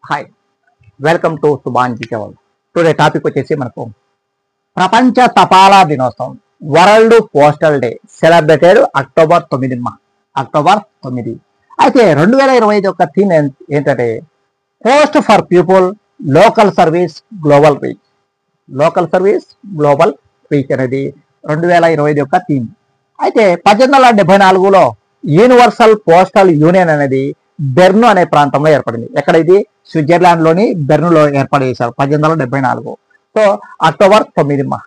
Hi, welcome to Subhan జీకేవాల్. Today topic వచ్చేసి మనకు ప్రపంచ తపాలా దినోత్సవం, world postal day celebrated October 9. October 9. అయితే 2025 యొక్క థీమ్ ఏంటంటే post for people, local service, global reach. Local service, global reach అనేది 2025 యొక్క థీమ్. అయితే 1874లో యూనివర్సల్ పోస్టల్ యూనియన్ అనేది బెర్ను అనే ప్రాంతంలో ఏర్పడింది. ఎక్కడ ఇది? స్విట్జర్లాండ్ లోని బెర్నులో ఏర్పాటు చేశారు 1874. So October 9.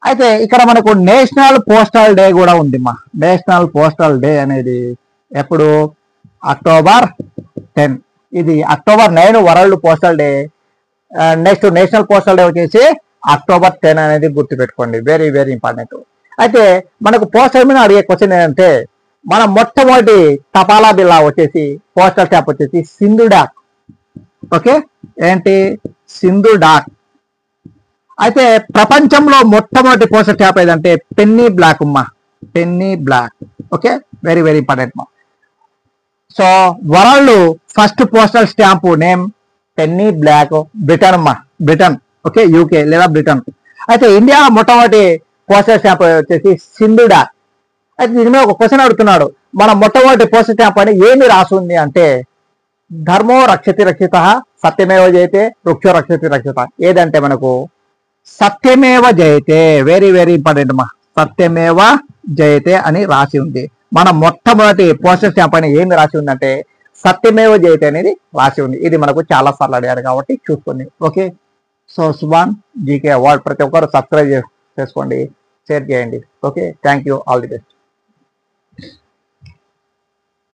అయితే ఇక్కడ మనకు నేషనల్ పోస్టల్ డే కూడా ఉంది. నేషనల్ పోస్టల్ డే అనేది ఎప్పుడు? అక్టోబర్ 10. ఇది October 9 world postal day. Next national postal day వచ్చేసి అక్టోబర్ 10 అనేది గుర్తుపెట్టుకోండి, వెరీ వెరీ ఇంపార్టెంట్. అయితే మనకు పోస్టల్ మీద అడిగే క్వశ్చన్ ఏంటంటే, మన మొట్టమొదటి తపాలా బిల్లా వచ్చేసి పోస్టల్ స్టాంప్ వచ్చేసి సింధు డాక్. ఓకే, ఏంటి? సింధు డాక్. అయితే ప్రపంచంలో మొట్టమొదటి పోస్టల్ స్టాంప్ ఏదంటే Penny Black Penny Black. Okay, very very important so world first postal stamp name Penny Black, Britain. Okay, UK లేదా బ్రిటన్. అయితే ఇండియా మొట్టమొదటి పోస్టల్ స్టాంప్ వచ్చేసి సింధు డాక్. అయితే దీని మీద ఒక క్వశ్చన్ అడుగుతున్నాడు, మన మొట్టమొదటి పోస్టల్ స్టాంప్ అని ఏమి రాసుంది అంటే ధర్మో రక్షతి రక్షిత, సత్యమేవ జయతే, వృక్షో రక్షతి రక్షిత. ఏదంటే మనకు సత్యమేవ జయతే. వెరీ వెరీ ఇంపార్టెంట్ సత్యమేవ జయతే అని రాసి ఉంది. మన మొట్టమొదటి పోస్టల్ స్టాంప్ అని ఏమి రాసి ఉందంటే సత్యమేవ జయతే అనేది రాసి ఉంది. ఇది మనకు చాలా సార్లు అడిగారు కాబట్టి చూసుకోండి. Okay, so Subhan GK award ప్రతి ఒక్కరు సబ్స్క్రైబ్ చేసుకోండి, షేర్ చేయండి. Okay, thank you, all the best.